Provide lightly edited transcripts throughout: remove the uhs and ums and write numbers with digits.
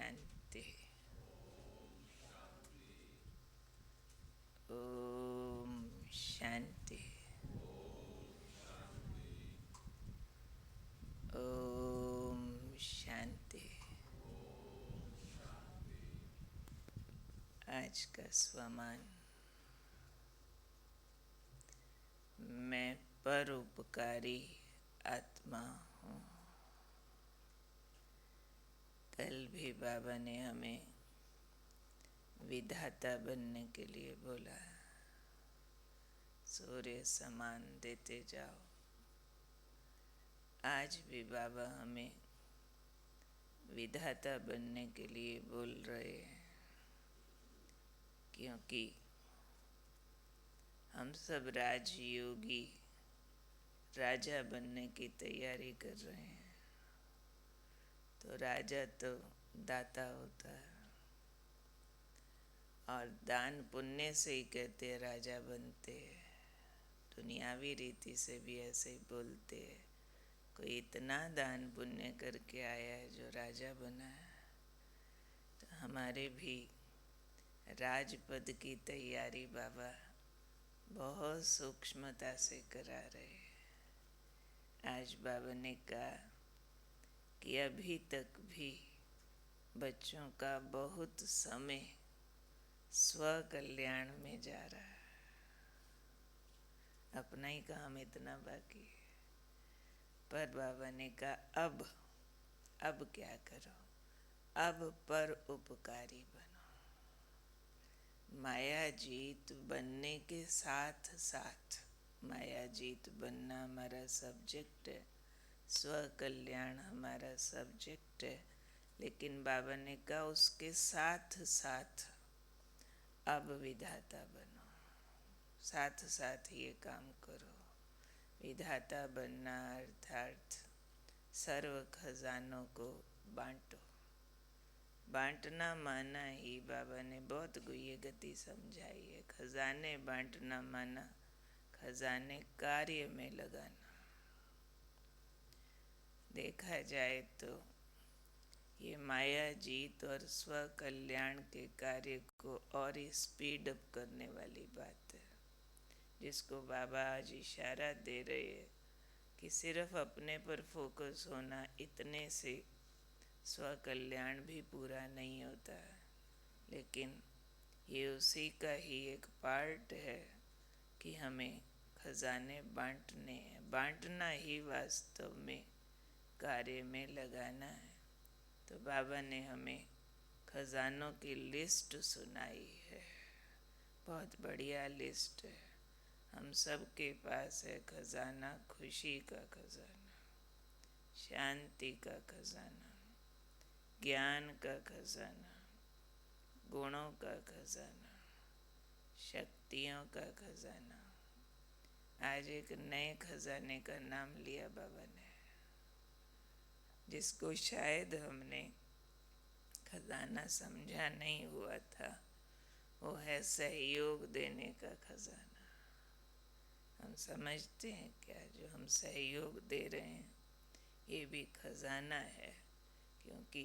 शांति। ओम शांति। ओम शांति। आज का स्वमान। मैं परोपकारी आत्मा हूँ। कल भी बाबा ने हमें विधाता बनने के लिए बोला, सूर्य समान देते जाओ। आज भी बाबा हमें विधाता बनने के लिए बोल रहे हैं, क्योंकि हम सब राजयोगी राजा बनने की तैयारी कर रहे हैं। तो राजा तो दाता होता है, और दान पुण्य से ही कहते हैं राजा बनते हैं। दुनियावी रीति से भी ऐसे ही बोलते हैं। कोई इतना दान पुण्य करके आया है जो राजा बना है। तो हमारे भी राजपद की तैयारी बाबा बहुत सूक्ष्मता से करा रहे हैं। आज बाबा ने कहा कि अभी तक भी बच्चों का बहुत समय स्व कल्याण में जा रहा है। अपना ही काम इतना बाकी है। पर बाबा ने कहा अब क्या करो, अब पर उपकारी बनो। माया जीत बनने के साथ साथ, माया जीत बनना हमारा सब्जेक्ट है, स्व कल्याण हमारा सब्जेक्ट है, लेकिन बाबा ने कहा उसके साथ साथ अब विधाता बनो। साथ साथ ये काम करो। विधाता बनना अर्थात सर्व खजानों को बांटो। बांटना माना ही बाबा ने बहुत गुह्य गति समझाई है। खजाने बांटना माना खजाने कार्य में लगाना। देखा जाए तो ये माया जीत और स्व कल्याण के कार्य को और स्पीड अप करने वाली बात है, जिसको बाबा आज इशारा दे रहे हैं कि सिर्फ अपने पर फोकस होना, इतने से स्व कल्याण भी पूरा नहीं होता है। लेकिन ये उसी का ही एक पार्ट है कि हमें खजाने बांटने हैं। बांटना ही वास्तव में कार्य में लगाना है। तो बाबा ने हमें खजानों की लिस्ट सुनाई है। बहुत बढ़िया लिस्ट है। हम सब के पास है खजाना, खुशी का खजाना, शांति का खजाना, ज्ञान का खजाना, गुणों का खजाना, शक्तियों का खजाना। आज एक नए खजाने का नाम लिया बाबा ने, जिसको शायद हमने खजाना समझा नहीं हुआ था। वो है सहयोग देने का खजाना। हम समझते हैं क्या जो हम सहयोग दे रहे हैं ये भी खजाना है? क्योंकि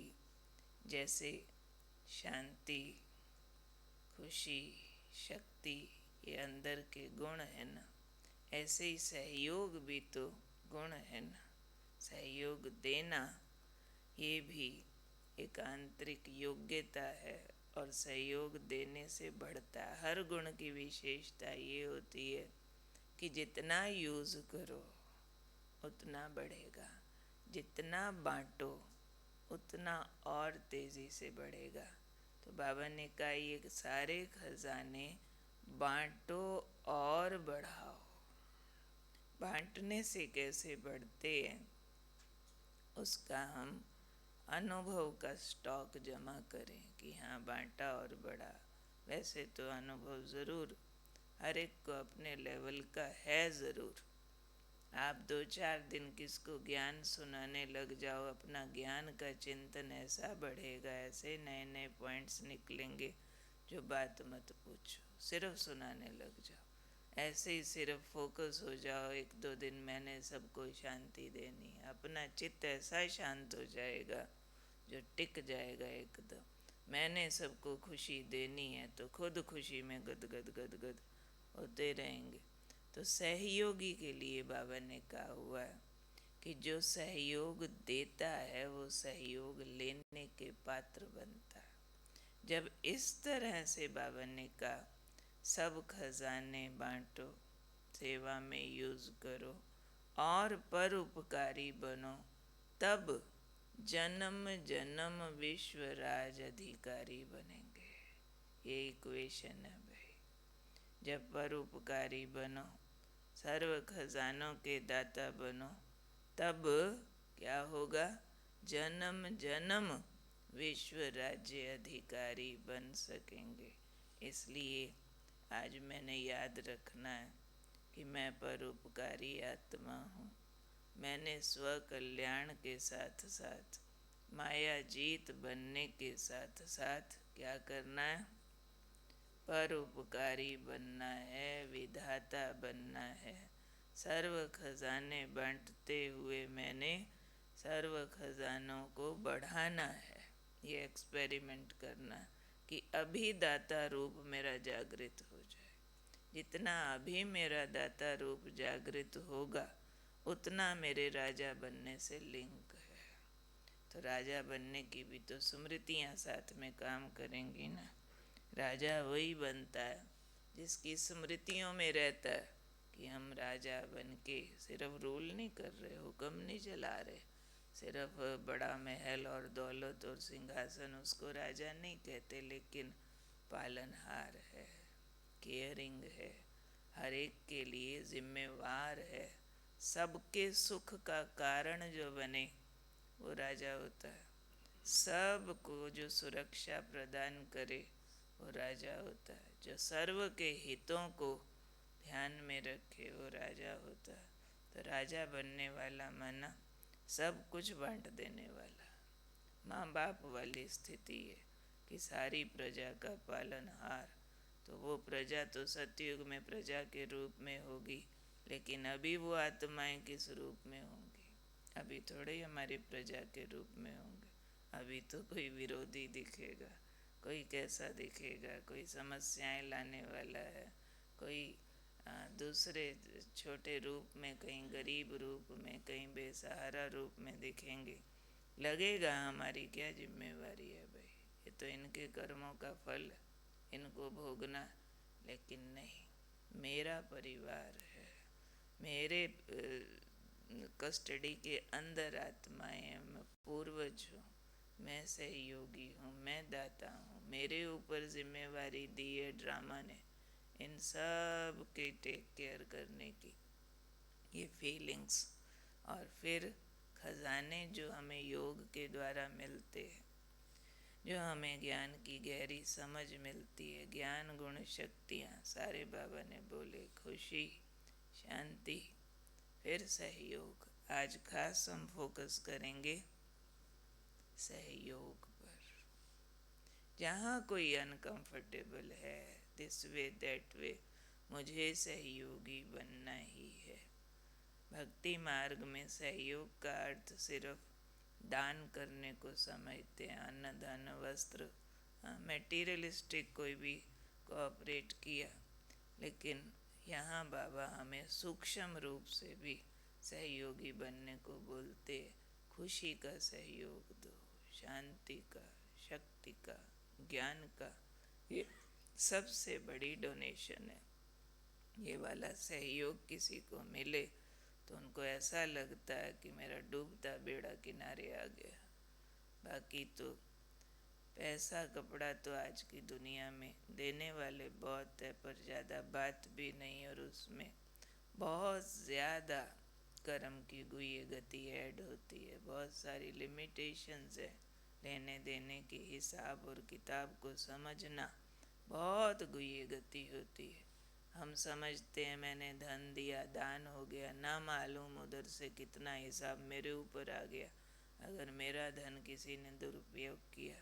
जैसे शांति, खुशी, शक्ति ये अंदर के गुण है ना, ऐसे ही सहयोग भी तो गुण है ना। सहयोग देना ये भी एक आंतरिक योग्यता है, और सहयोग देने से बढ़ता है। हर गुण की विशेषता ये होती है कि जितना यूज़ करो उतना बढ़ेगा, जितना बांटो उतना और तेज़ी से बढ़ेगा। तो बाबा ने कहा ये सारे खजाने बांटो और बढ़ाओ। बांटने से कैसे बढ़ते हैं उसका हम अनुभव का स्टॉक जमा करें कि हाँ बांटा और बढ़ा। वैसे तो अनुभव ज़रूर हर एक को अपने लेवल का है ज़रूर। आप 2-4 दिन किसको ज्ञान सुनाने लग जाओ, अपना ज्ञान का चिंतन ऐसा बढ़ेगा, ऐसे नए नए पॉइंट्स निकलेंगे जो बात मत पूछो। सिर्फ सुनाने लग जाओ, ऐसे ही सिर्फ फोकस हो जाओ 1-2 दिन मैंने सबको शांति देनी, अपना चित्त ऐसा शांत हो जाएगा जो टिक जाएगा एकदम। मैंने सबको खुशी देनी है तो खुद खुशी में गद गद गद गद होते रहेंगे। तो सहयोगी के लिए बाबा ने कहा हुआ है कि जो सहयोग देता है वो सहयोग लेने के पात्र बनता है। जब इस तरह से बाबा ने कहा सब खजाने बांटो, सेवा में यूज करो और परोपकारी बनो, तब जन्म जन्म विश्व राज अधिकारी बनेंगे। ये इक्वेशन है भाई। जब परोपकारी बनो, सर्व खजानों के दाता बनो, तब क्या होगा? जन्म जन्म विश्व राज्य अधिकारी बन सकेंगे। इसलिए आज मैंने याद रखना है कि मैं परोपकारी आत्मा हूँ। मैंने स्व कल्याण के साथ साथ माया जीत बनने के साथ साथ क्या करना है? परोपकारी बनना है, विधाता बनना है। सर्व खजाने बांटते हुए मैंने सर्व खजानों को बढ़ाना है। ये एक्सपेरिमेंट करना कि अभी दाता रूप मेरा जागृत हो जाए। जितना अभी मेरा दाता रूप जागृत होगा उतना मेरे राजा बनने से लिंक है। तो राजा बनने की भी तो स्मृतियाँ साथ में काम करेंगी ना। राजा वही बनता है जिसकी स्मृतियों में रहता है कि हम राजा बन के सिर्फ रूल नहीं कर रहे, हुक्म नहीं चला रहे, सिर्फ बड़ा महल और दौलत और सिंहासन उसको राजा नहीं कहते, लेकिन पालनहार है, केयरिंग है, हर एक के लिए जिम्मेवार है, सबके सुख का कारण जो बने वो राजा होता है। सबको जो सुरक्षा प्रदान करे वो राजा होता है। जो सर्व के हितों को ध्यान में रखे वो राजा होता है। तो राजा बनने वाला माना सब कुछ बांट देने वाला, माँ बाप वाली स्थिति है कि सारी प्रजा का पालनहार। तो वो प्रजा तो सतयुग में प्रजा के रूप में होगी, लेकिन अभी वो आत्माएं किस रूप में होंगी? अभी थोड़े ही हमारी प्रजा के रूप में होंगे। अभी तो कोई विरोधी दिखेगा, कोई कैसा दिखेगा, कोई समस्याएं लाने वाला है, कोई दूसरे छोटे रूप में, कहीं गरीब रूप में, कहीं बेसहारा रूप में दिखेंगे। लगेगा हमारी क्या जिम्मेवारी है भाई, ये तो इनके कर्मों का फल, इनको भोगना। लेकिन नहीं, मेरा परिवार है, मेरे कस्टडी के अंदर आत्माएं हैं, मैं पूर्वज हूँ, मैं सहयोगी हूँ, मैं दाता हूँ, मेरे ऊपर जिम्मेवारी दी है ड्रामा ने इन सब के टेक केयर करने की। ये फीलिंग्स और फिर खजाने जो हमें योग के द्वारा मिलते हैं, जो हमें ज्ञान की गहरी समझ मिलती है, ज्ञान गुण शक्तियाँ सारे बाबा ने बोले, खुशी, शांति, फिर सहयोग। आज खास हम फोकस करेंगे सहयोग पर। जहाँ कोई अनकंफर्टेबल है, दिस वे दैट वे, मुझे सहयोगी बनना ही है। भक्ति मार्ग में सहयोग का अर्थ सिर्फ दान करने को समझते हैं, अन्न धन वस्त्र, मेटीरियलिस्टिक कोई भी कोऑपरेट किया। लेकिन यहाँ बाबा हमें सूक्ष्म रूप से भी सहयोगी बनने को बोलते। खुशी का सहयोग दो, शांति का, शक्ति का, ज्ञान का। ये सबसे बड़ी डोनेशन है। ये वाला सहयोग किसी को मिले तो उनको ऐसा लगता है कि मेरा डूबता बेड़ा किनारे आ गया। बाकी तो पैसा कपड़ा तो आज की दुनिया में देने वाले बहुत है, पर ज़्यादा बात भी नहीं, और उसमें बहुत ज़्यादा कर्म की गुई गति ऐड होती है, बहुत सारी लिमिटेशंस है। लेने देने की हिसाब और किताब को समझना बहुत गुई गति होती है। हम समझते हैं मैंने धन दिया, दान हो गया, ना मालूम उधर से कितना हिसाब मेरे ऊपर आ गया अगर मेरा धन किसी ने दुरुपयोग किया।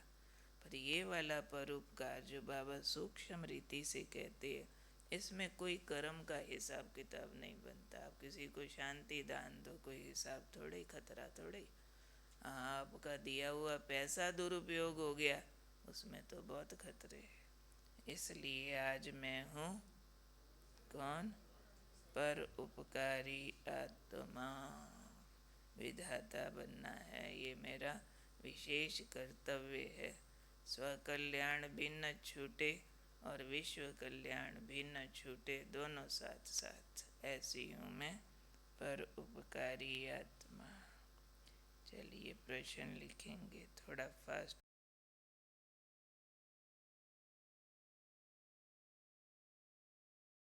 पर ये वाला परोपकार जो बाबा सूक्ष्म रीति से कहते हैं, इसमें कोई कर्म का हिसाब किताब नहीं बनता। आप किसी को शांति दान दो, कोई हिसाब थोड़े, खतरा थोड़े। आपका दिया हुआ पैसा दुरुपयोग हो गया, उसमें तो बहुत खतरे हैं। इसलिए आज मैं हूँ कौन? पर उपकारी आत्मा। विधाता बनना है, ये मेरा विशेष कर्तव्य है। स्वकल्याण भी न छूटे और विश्व कल्याण भी न छूटे, दोनों साथ साथ। ऐसी हूँ मैं, पर उपकारी आत्मा। चलिए प्रश्न लिखेंगे, थोड़ा फास्ट